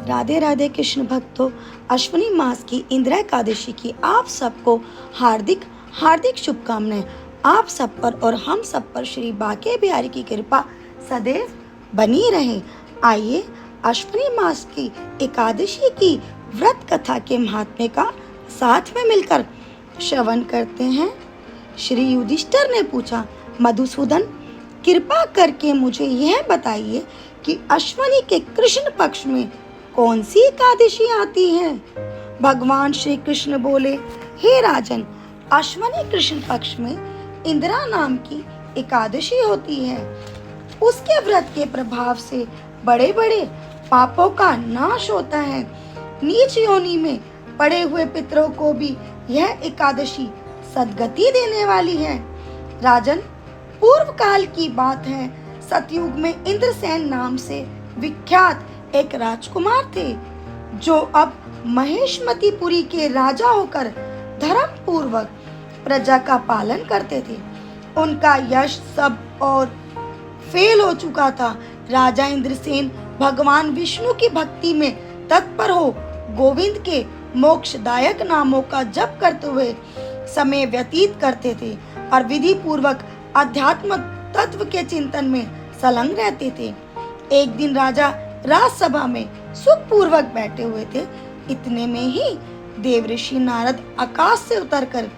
राधे राधे कृष्ण भक्तों, अश्विनी मास की इंदिरा एकादशी की आप सबको हार्दिक हार्दिक शुभकामनाएं। आप सब पर और हम सब पर श्री बांके बिहारी की कृपा सदैव बनी रहे। आइए अश्विनी मास की एकादशी की व्रत कथा के महात्म्य का साथ में मिलकर श्रवण करते हैं। श्री युधिष्ठिर ने पूछा, मधुसूदन, कृपा करके मुझे यह बताइए कि अश्विनी के कृष्ण पक्ष में कौन सी एकादशी आती है। भगवान श्री कृष्ण बोले, हे राजन, अश्विनी कृष्ण पक्ष में इंदिरा नाम की एकादशी होती है। उसके व्रत के प्रभाव से बड़े बड़े पापों का नाश होता है। नीच योनि में पड़े हुए पितरों को भी यह एकादशी सद्गति देने वाली है। राजन, पूर्व काल की बात है, सतयुग में इंद्रसेन नाम से विख्यात एक राजकुमार थे, जो अब महेशमतीपुरी के राजा होकर धर्म पूर्वक प्रजा का पालन करते थे। उनका यश सब और फेल हो चुका था। राजा इंद्रसेन भगवान विष्णु की भक्ति में तत्पर हो गोविंद के मोक्षदायक नामों का जप करते हुए समय व्यतीत करते थे और विधि पूर्वक अध्यात्म तत्व के चिंतन में संलग्न रहते थे। एक दिन राजा राजसभा में सुख पूर्वक बैठे हुए थे। इतने में ही देवऋषि नारद आकाश से उतरकर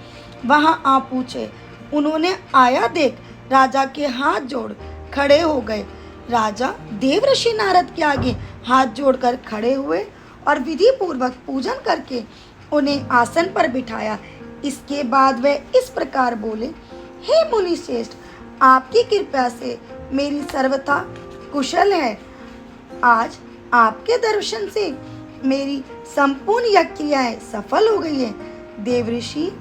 वहां आ पहुंचे। उन्होंने आया देख राजा के हाथ जोड़ खड़े हो गए। राजा देवऋषि नारद के आगे हाथ जोड़कर खड़े हुए और विधि पूर्वक पूजन करके उन्हें आसन पर बिठाया। इसके बाद वे इस प्रकार बोले, हे मुनि श्रेष्ठ, आपकी कृपा से मेरी सर्वथा कुशल है। आज आपके दर्शन से मेरी संपूर्ण यज्ञ क्रियाएं सफल हो गई है। देवऋषि,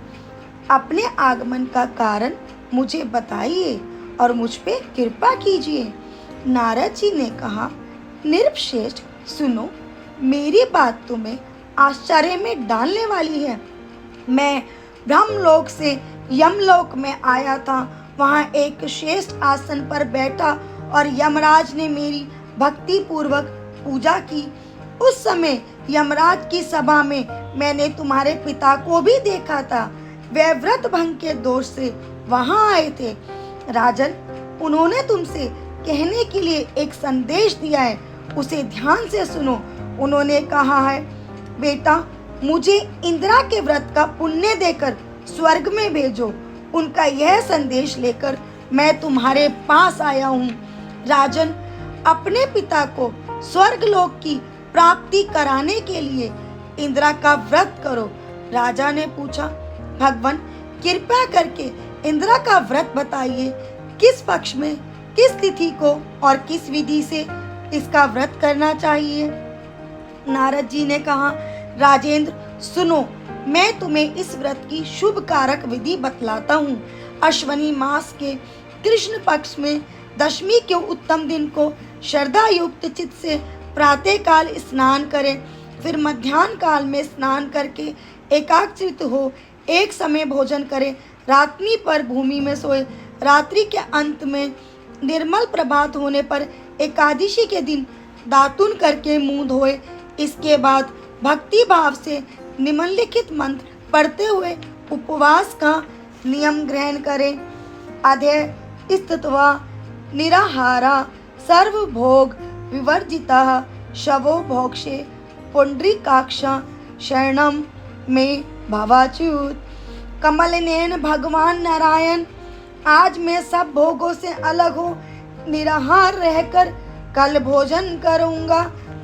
अपने आगमन का कारण मुझे बताइए और मुझ पे कृपा कीजिए। नारद जी ने कहा, नृपश्रेष्ठ, सुनो, मेरी बात तुम्हें आश्चर्य में डालने वाली है। मैं ब्रह्मलोक से यमलोक में आया था। वहाँ एक श्रेष्ठ आसन पर बैठा और यमराज ने मेरी भक्ति पूर्वक पूजा की। उस समय यमराज की सभा में मैंने तुम्हारे पिता को भी देखा था। वे व्रत भंग के दोष से वहां आए थे। राजन, उन्होंने तुमसे कहने के लिए एक संदेश दिया है, उसे ध्यान से सुनो। उन्होंने कहा है, बेटा, मुझे इंदिरा के व्रत का पुण्य देकर स्वर्ग में भेजो। उनका यह संदेश लेकर मैं तुम्हारे पास आया हूँ। राजन, अपने पिता को स्वर्ग लोक की प्राप्ति कराने के लिए इंदिरा का व्रत करो। राजा ने पूछा, भगवान, कृपया करके इंदिरा का व्रत बताइए। किस पक्ष में, किस तिथि को और किस विधि से इसका व्रत करना चाहिए। नारद जी ने कहा, राजेंद्र, सुनो, मैं तुम्हें इस व्रत की शुभ कारक विधि बतलाता हूँ। अश्विनी मास के कृष्ण पक्ष में दशमी के उत्तम दिन को श्रद्धा युक्त चित्त से प्रातः काल स्नान करें। फिर मध्याह्न काल में स्नान करके एकाग्रचित्त हो एक समय भोजन करें। रात्रि पर भूमि में सोए। रात्रि के अंत में निर्मल प्रभात होने पर एकादशी के दिन दातुन करके मुंह धोए। इसके बाद भक्ति भाव से निम्नलिखित मंत्र पढ़ते हुए उपवास का नियम ग्रहण करें। अधे स्थित्वा निराहारा सर्वभोग विवर्जितः शवो भोक्षे पुंडरीकाक्षा शरणम में भवाच्युत। कमल नयन भगवान नारायण, आज मैं सब भोगों से अलग हो निराहार रहकर कल भोजन करूंगा।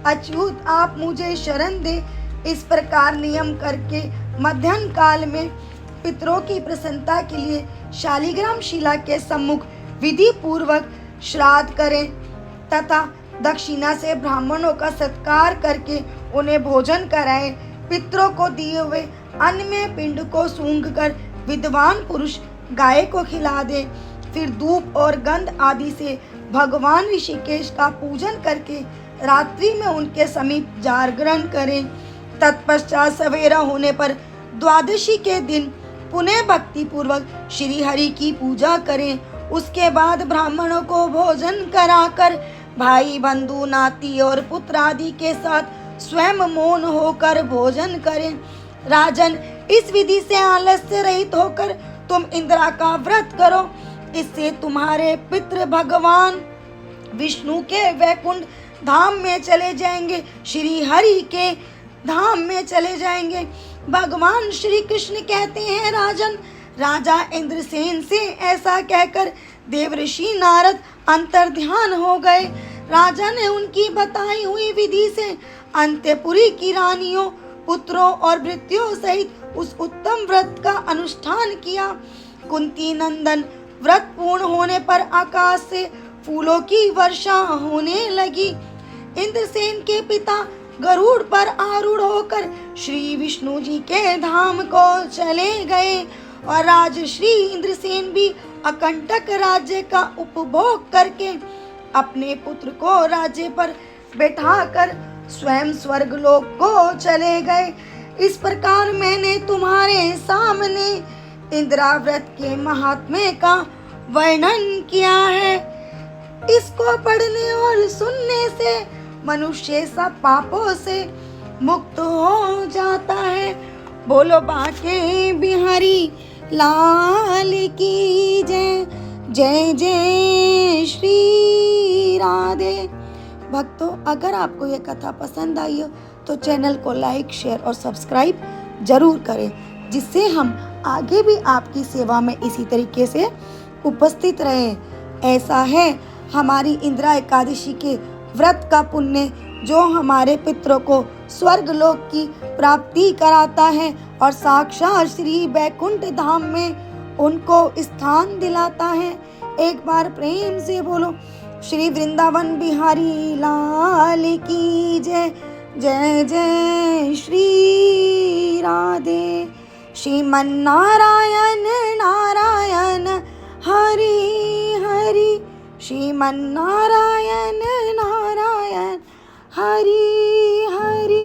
अच्युत, आप मुझे शरण दे। इस प्रकार नियम करके मध्याह्न काल में पितरों की प्रसन्नता के लिए शालिग्राम शिला के सम्मुख विधि पूर्वक श्राद्ध करें तथा दक्षिणा से ब्राह्मणों का सत्कार करके उन्हें भोजन कराएं। पितरों को दिए हुए अन्न में पिंड को सूंघकर विद्वान पुरुष गाय को खिला दें। फिर धूप और गंध आदि से भगवान ऋषिकेश का पूजन करके रात्रि में उनके समीप जागरण करें। तत्पश्चात सवेरा होने पर द्वादशी के दिन पुनः भक्ति पूर्वक श्री हरि की पूजा करें। उसके बाद ब्राह्मणों को भोजन कराकर भाई बंधु नाती और पुत्र आदि के साथ स्वयं मौन होकर भोजन करें। राजन, इस विधि से आलस्य रहित होकर तुम इंदिरा का व्रत करो। इससे तुम्हारे पितृ भगवान विष्णु के वैकुंठ धाम में चले जाएंगे, श्री हरि के धाम में चले जाएंगे। भगवान श्री कृष्ण कहते हैं, राजन, राजा इंद्रसेन से ऐसा कहकर देवऋषि नारद अंतर्ध्यान हो गए। राजा ने उनकी बताई हुई विधि से अंतपुरी की रानियों, पुत्रों और भृत्यों सहित उस उत्तम व्रत का अनुष्ठान किया। कुंती नंदन, व्रत पूर्ण होने पर आकाश से फूलों की वर्षा होने लगी। इंद्रसेन के पिता गरुड़ पर आरूढ़ होकर श्री विष्णु जी के धाम को चले गए और राजश्री इंद्रसेन भी अकंटक राज्य का उपभोग करके अपने पुत्र को राज्य पर बैठाकर स्वयं स्वर्गलोक को चले गए। इस प्रकार मैंने तुम्हारे सामने इंदिरा व्रत के महात्म्य का वर्णन किया है। इसको पढ़ने और सुनने से मनुष्य सब पापों से मुक्त हो जाता है। बोलो बांके बिहारी लाल की जय। जय जय श्री राधे। भक्तों, अगर आपको यह कथा पसंद आई हो तो चैनल को लाइक, शेयर और सब्सक्राइब जरूर करें, जिससे हम आगे भी आपकी सेवा में इसी तरीके से उपस्थित रहें। ऐसा है हमारी इंदिरा एकादशी के व्रत का पुण्य, जो हमारे पितरों को स्वर्ग लोक की प्राप्ति कराता है और साक्षात श्री वैकुंठ धाम में उनको स्थान दिलाता है। एक बार प्रेम से बोलो, श्री वृंदावन बिहारी लाल की जय। जय जय श्री राधे। श्रीमन्नारायण नारायण हरि हरि, श्रीमन्नारायण नारायण हरि